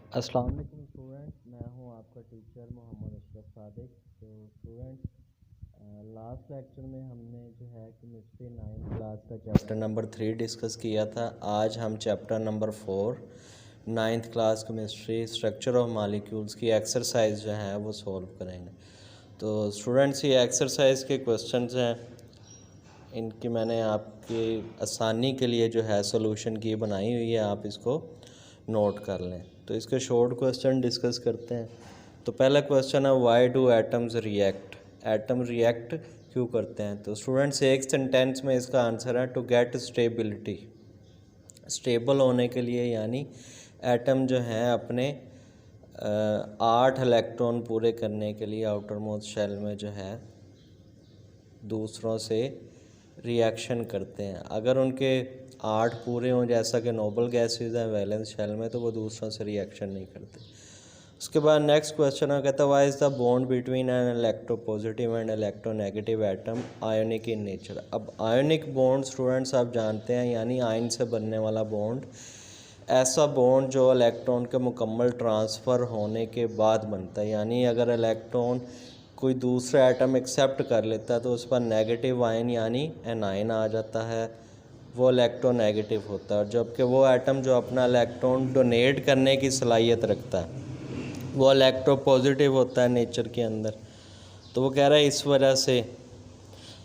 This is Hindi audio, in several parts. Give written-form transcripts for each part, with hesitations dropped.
अस्सलाम वालेकुम स्टूडेंट्स, मैं हूं आपका टीचर मोहम्मद अशरफ सादिक। तो स्टूडेंट्स, लास्ट लेक्चर में हमने जो है केमिस्ट्री 9th क्लास का चैप्टर नंबर 3 डिस्कस किया था। आज हम chapter number 4 9th class chemistry structure of molecules की एक्सरसाइज जो है वो सॉल्व करेंगे। तो स्टूडेंट्स, ये एक्सरसाइज के क्वेश्चंस हैं, इनकी मैंने आपकी आसानी के लिए जो है सॉल्यूशन की बनाई हुई है, आप इसको नोट कर लें। तो इसके शॉर्ट क्वेश्चन डिस्कस करते हैं। तो पहला क्वेश्चन है, why do atoms react? Atom react क्यों करते हैं? तो स्टूडेंट्स, एक सेंटेंस में इसका आंसर है टू गेट स्टेबिलिटी। स्टेबल होने के लिए, यानी एटम जो हैं अपने 8 इलेक्ट्रॉन पूरे करने के लिए आउटर मोस्ट शेल में जो है दूसरों से रिएक्शन करते हैं। अगर उनके 8 पूरे हों, जैसा कि नोबल गैसेज हैं वैलेंस शेल में, तो वो दूसरों से रिएक्शन नहीं करते। उसके बाद नेक्स्ट क्वेश्चन है, कहता है why is the bond between an electropositive and electronegative atom ionic in nature? अब आयोनिक बॉन्ड स्टूडेंट्स आप जानते हैं, यानी आयन से बनने वाला बॉन्ड, ऐसा बॉन्ड जो इलेक्ट्रॉन के मुकम्मल ट्रांसफ़र होने के बाद बनता है। यानी अगर इलेक्ट्रॉन कोई दूसरा एटम एक्सेप्ट कर लेता है तो उस पर नेगेटिव आयन यानी एनायन आ जाता है, वो इलेक्ट्रोनेगेटिव होता है। और जबकि वो एटम जो अपना इलेक्ट्रॉन डोनेट करने की सलाहियत रखता है वो इलेक्ट्रोपॉजिटिव होता है नेचर के अंदर। तो वो कह रहा है इस वजह से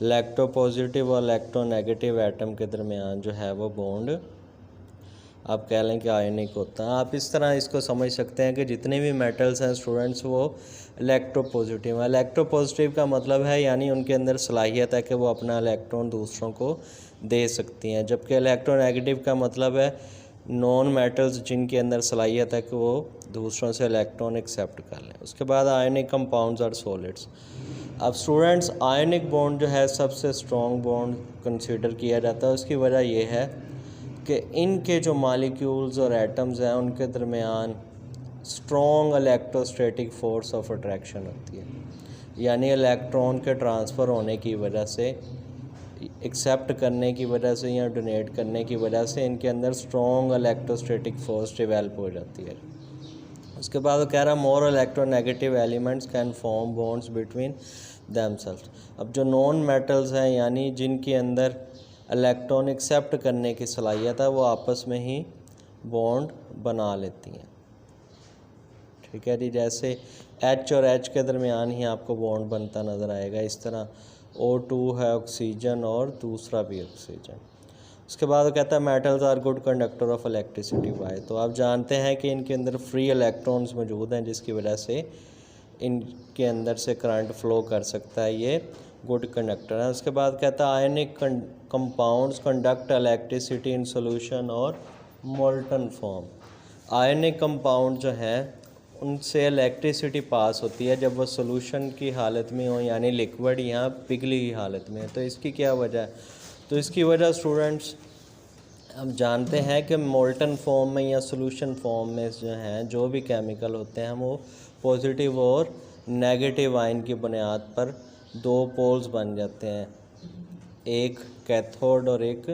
इलेक्ट्रोपॉजिटिव और इलेक्ट्रोनेगेटिव एटम के दरमियान जो है वो बॉन्ड आप कह लें कि आयनिक होता है। आप इस तरह इसको समझ सकते हैं कि जितने भी मेटल्स हैं स्टूडेंट्स वो इलेक्ट्रोपॉजिटिव है। इलेक्ट्रोपॉजिटिव का मतलब है यानी उनके अंदर सलाहियत है कि वो अपना इलेक्ट्रॉन दूसरों को दे सकती हैं, जबकि इलेक्ट्रोनेगेटिव का मतलब है नॉन मेटल्स जिनके अंदर सलाहियत है कि वो दूसरों से इलेक्ट्रॉन एक्सेप्ट कर लें। उसके बाद आयनिक कंपाउंड्स और सॉलिड्स। अब स्टूडेंट्स, आयनिक बॉन्ड जो है सबसे स्ट्रॉन्ग बॉन्ड कंसीडर किया जाता है। उसकी वजह यह है कि इनके जो मॉलिक्यूल्स और एटम्स हैं उनके दरमियान strong electrostatic force of attraction होती है। यानी इलेक्ट्रॉन के ट्रांसफ़र होने की वजह से, एक्सेप्ट करने की वजह से या डोनेट करने की वजह से इनके अंदर स्ट्रॉन्ग इलेक्ट्रोस्टैटिक फोर्स डेवलप हो जाती है। उसके बाद वो कह रहा है more electronegative elements can form bonds between themselves. अब जो नॉन मेटल्स हैं यानी जिनके अंदर इलेक्ट्रॉन एक्सेप्ट करने की सलाहियत है वो आपस में ही बॉन्ड बना लेती हैं। ठीक है जी, जैसे H और H के दरमियान ही आपको बॉन्ड बनता नज़र आएगा। इस तरह O2 है ऑक्सीजन और दूसरा भी ऑक्सीजन। उसके बाद कहता है metals are good conductor of electricity by. तो आप जानते हैं कि इनके अंदर फ्री इलेक्ट्रॉन्स मौजूद हैं जिसकी वजह से इनके अंदर से करंट फ्लो कर सकता है, ये गुड कंडक्टर है। उसके बाद कहता है ionic compounds conduct electricity in solution और मोल्टन फॉर्म। आयनिक कंपाउंड जो है उनसे इलेक्ट्रिसिटी पास होती है जब वो सॉल्यूशन की हालत में हो, यानी लिक्विड या पिघली हुई हालत में। तो इसकी क्या वजह है? तो इसकी वजह स्टूडेंट्स हम जानते हैं कि मोल्टन फॉर्म में या सॉल्यूशन फॉर्म में जो हैं जो भी केमिकल होते हैं वो पॉजिटिव और नेगेटिव आयन की बुनियाद पर 2 पोल्स बन जाते हैं, एक कैथोड और एक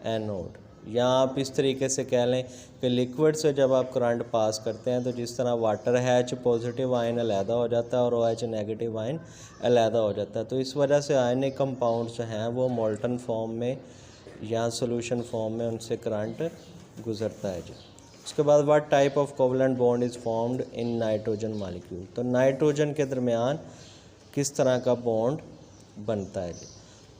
एनोड। या आप इस तरीके से कह लें कि लिक्विड से जब आप करंट पास करते हैं तो जिस तरह वाटर है H पॉजिटिव आयन अलहदा हो जाता है और OH नेगेटिव आयन अलहदा हो जाता है। तो इस वजह से आयनिक कंपाउंड जो हैं वो मोल्टन फॉर्म में या सॉल्यूशन फॉर्म में उनसे करंट गुजरता है जी। उसके बाद what type of covalent bond is formed in nitrogen molecule? तो नाइट्रोजन के दरमियान किस तरह का बॉन्ड बनता है जी?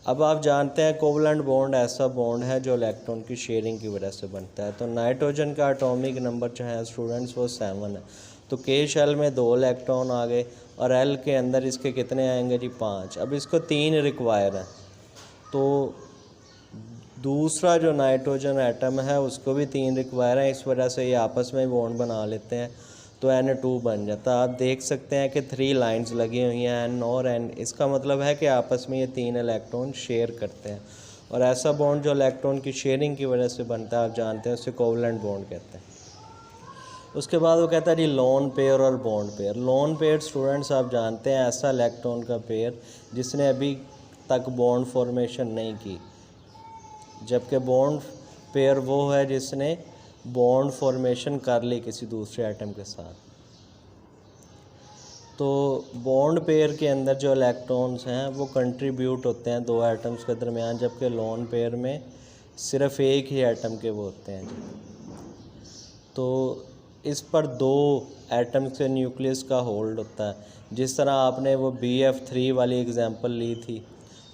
अब आप जानते हैं कोवलेंट बॉन्ड ऐसा बॉन्ड है जो इलेक्ट्रॉन की शेयरिंग की वजह से बनता है। तो नाइट्रोजन का एटॉमिक नंबर जो है स्टूडेंट्स वो 7 है। तो K शेल में 2 इलेक्ट्रॉन आ गए और L के अंदर इसके कितने आएंगे जी? 5। अब इसको 3 रिक्वायर है, तो दूसरा जो नाइट्रोजन एटम है उसको भी 3 रिक्वायर है। इस वजह से ये आपस में बॉन्ड बना लेते हैं तो N2 बन जाता है। आप देख सकते हैं कि 3 लाइंस लगी हुई हैं N और N। इसका मतलब है कि आपस में ये 3 इलेक्ट्रॉन शेयर करते हैं और ऐसा बॉन्ड जो इलेक्ट्रॉन की शेयरिंग की वजह से बनता है आप जानते हैं उसे कोवलेंट बॉन्ड कहते हैं। उसके बाद वो कहता है जी लोन पेयर और bond pair. Lone pair students आप जानते हैं ऐसा इलेक्ट्रॉन का पेयर जिसने अभी तक बॉन्ड फॉर्मेशन नहीं की, जबकि बॉन्ड पेयर वो है जिसने बॉन्ड फॉर्मेशन कर ली किसी दूसरे एटम के साथ, तो बॉन्ड पेयर के अंदर जो इलेक्ट्रॉन्स हैं वो कंट्रीब्यूट होते हैं दो एटम्स के दरमियान, जबकि लोन पेयर में सिर्फ एक ही एटम के वो होते हैं जी। तो इस पर दो एटम्स के न्यूक्लियस का होल्ड होता है। जिस तरह आपने वो BF3 वाली एग्जांपल ली थी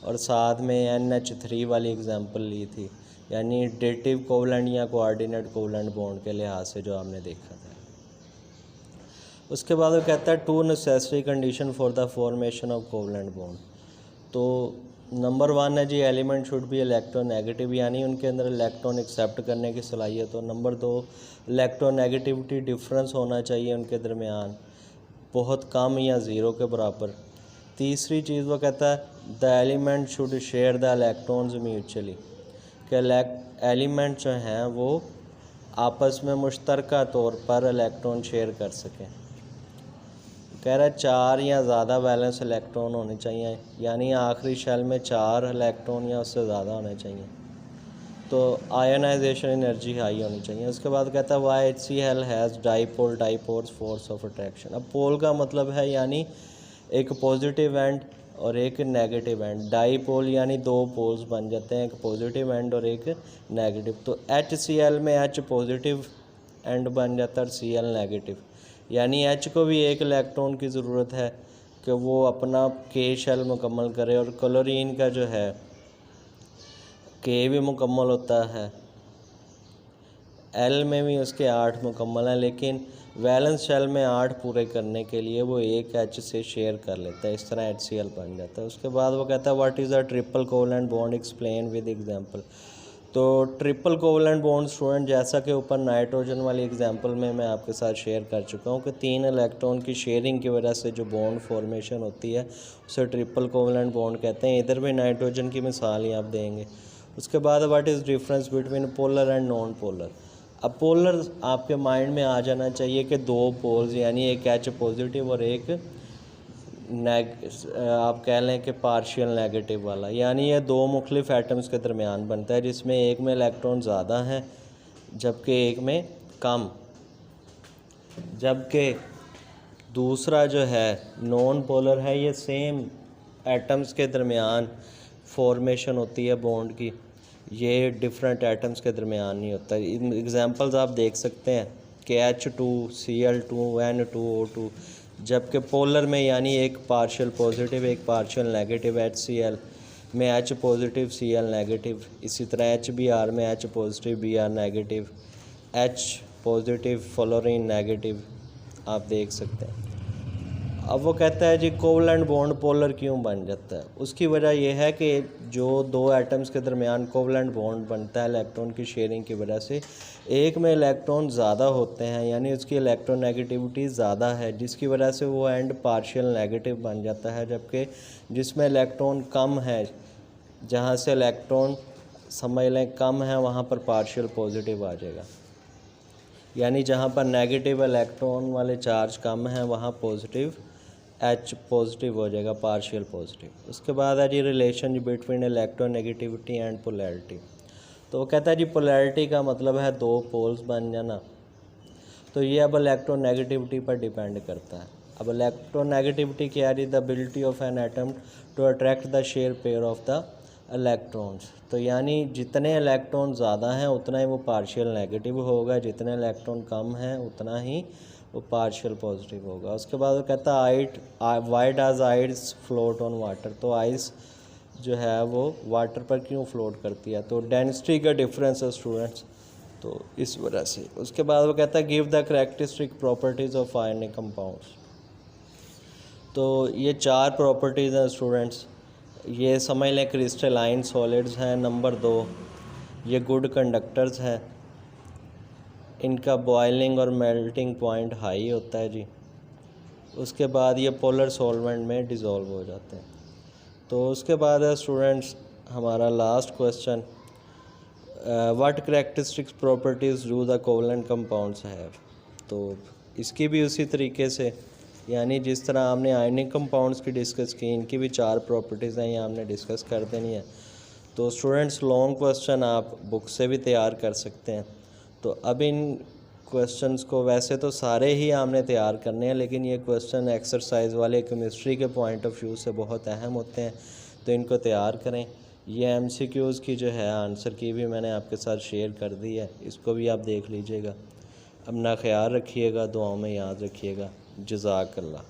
और साथ में NH3 वाली एग्जांपल ली थी, यानी डेटिव कोवलेंट या कोऑर्डिनेट कोवलेंट बॉन्ड के लिहाज से जो आपने देखा था। उसके बाद वो कहता है two necessary condition for the formation of covalent bond. तो नंबर 1 है जी एलिमेंट शुड बी इलेक्ट्रोनेगेटिव, यानी उनके अंदर इलेक्ट्रॉन एक्सेप्ट करने की सलाहियत हो। नंबर 2 इलेक्ट्रोनेगेटिविटी डिफरेंस होना चाहिए उनके दरमियान, बहुत कम या ज़ीरो के बराबर। तीसरी चीज़ वो कहता है the element should share the electrons mutually, कि एलिमेंट जो हैं वो आपस में मुश्तरका तौर पर इलेक्ट्रॉन शेयर कर सकें। कह रहा है 4 या ज़्यादा बैलेंस इलेक्ट्रॉन होने चाहिए, यानी आखिरी शेल में 4 इलेक्ट्रॉन या उससे ज़्यादा होने चाहिए, तो आयोनाइजेशन एनर्जी हाई होनी चाहिए। उसके बाद कहता है why HCl has dipole dipole force of attraction. अब पोल का मतलब है यानी एक पॉजिटिव एंड और एक नेगेटिव एंड। डाईपोल यानी दो पोल्स बन जाते हैं, एक पॉजिटिव एंड और एक नेगेटिव। तो HCl में H पॉजिटिव एंड बन जाता है और Cl नेगेटिव, यानी H को भी एक इलेक्ट्रॉन की ज़रूरत है कि वो अपना K शेल मुकम्मल करे, और क्लोरीन का जो है K भी मुकम्मल होता है, L में भी उसके 8 मुकम्मल हैं, लेकिन वैलेंस शेल में 8 पूरे करने के लिए वो एक H से शेयर कर लेता है, इस तरह HCl बन जाता है। उसके बाद वो कहता है what is a triple covalent bond, explain with example. तो ट्रिपल कोवलेंट बॉन्ड स्टूडेंट, जैसा कि ऊपर नाइट्रोजन वाली एग्जांपल में मैं आपके साथ शेयर कर चुका हूँ कि 3 इलेक्ट्रॉन की शेयरिंग की वजह से जो बॉन्ड फॉर्मेशन होती है उसे ट्रिपल कोवलेंट बॉन्ड कहते हैं। इधर भी नाइट्रोजन की मिसाल ही आप देंगे। उसके बाद what is difference between polar and non polar. अब पोलर आपके माइंड में आ जाना चाहिए कि दो पोल्स, यानी एक H पॉजिटिव और एक आप कह लें कि पार्शियल नेगेटिव वाला, यानी ये दो मुख्तलिफ एटम्स के दरमियान बनता है, जिसमें एक में इलेक्ट्रॉन ज़्यादा हैं जबकि एक में कम। जबकि दूसरा जो है नॉन पोलर है, ये सेम एटम्स के दरमियान फॉर्मेशन होती है बॉन्ड की, ये डिफरेंट एटम्स के दरमियान नहीं होता। इन एग्जांपल्स आप देख सकते हैं कि H2Cl2 N2O2, जबकि पोलर में यानी एक पार्शियल पॉजिटिव एक पार्शियल नेगेटिव HCl में H पॉजिटिव Cl नेगेटिव, इसी तरह HBr में H positive Br negative, H positive fluorine negative, आप देख सकते हैं। अब वो कहता है जी कोवलेंट बॉन्ड पोलर क्यों बन जाता है। उसकी वजह यह है कि जो दो एटम्स के दरमियान कोवलेंट बॉन्ड बनता है इलेक्ट्रॉन की शेयरिंग की वजह से, एक में इलेक्ट्रॉन ज़्यादा होते हैं, यानी उसकी इलेक्ट्रोनेगेटिविटी ज़्यादा है, जिसकी वजह से वो एंड पार्शियल नेगेटिव बन जाता है। जबकि जिसमें इलेक्ट्रॉन कम है, जहाँ से इलेक्ट्रॉन समझ लें कम है, वहाँ पर पार्शियल पॉजिटिव आ जाएगा, यानी जहाँ पर नेगेटिव इलेक्ट्रॉन वाले चार्ज कम हैं वहाँ पॉजिटिव H पॉजिटिव हो जाएगा, पार्शियल पॉजिटिव। उसके बाद है जी relation between electronegativity and polarity. तो वो कहता है जी पोलैरिटी का मतलब है दो पोल्स बन जाना, तो ये अब इलेक्ट्रोनेगेटिविटी पर डिपेंड करता है। अब इलेक्ट्रोनेगेटिविटी क्या है, the ability of an atom to attract the share pair of the electrons. तो यानी जितने इलेक्ट्रॉन ज़्यादा हैं उतना ही वो पार्शियल नेगेटिव होगा, जितने इलेक्ट्रॉन कम हैं उतना ही वो पार्शियल पॉजिटिव होगा। उसके बाद वो कहता है why does ice float on water. तो आइस जो है वो वाटर पर क्यों फ्लोट करती है, तो डेंसिटी का डिफरेंस है स्टूडेंट्स, तो इस वजह से। उसके बाद वो कहता है give the characteristic properties of ionic compounds. तो ये 4 प्रॉपर्टीज़ हैं स्टूडेंट्स, ये समझ लें क्रिस्टलाइन सॉलिड्स हैं। नंबर 2 ये गुड कंडक्टर्स हैं, इनका बॉइलिंग और मेल्टिंग पॉइंट हाई होता है जी। उसके बाद ये पोलर सॉल्वेंट में डिज़ोल्व हो जाते हैं। तो उसके बाद है स्टूडेंट्स हमारा last question, what characteristics properties do the covalent compounds have. तो इसकी भी उसी तरीके से, यानी जिस तरह आपने आयनिक कंपाउंड्स की डिस्कस की, इनकी भी 4 प्रॉपर्टीज़ हैं, ये आपने डिस्कस कर देनी है। तो स्टूडेंट्स लॉन्ग क्वेश्चन आप बुक से भी तैयार कर सकते हैं। तो अब इन क्वेश्चंस को वैसे तो सारे ही आपने तैयार करने हैं, लेकिन ये क्वेश्चन एक्सरसाइज वाले केमिस्ट्री के पॉइंट ऑफ व्यू से बहुत अहम होते हैं, तो इनको तैयार करें। ये एमसीक्यूज़ की जो है आंसर की भी मैंने आपके साथ शेयर कर दी है, इसको भी आप देख लीजिएगा। अपना ख्याल रखिएगा, दुआओं में याद रखिएगा। जज़ाकल्लाह।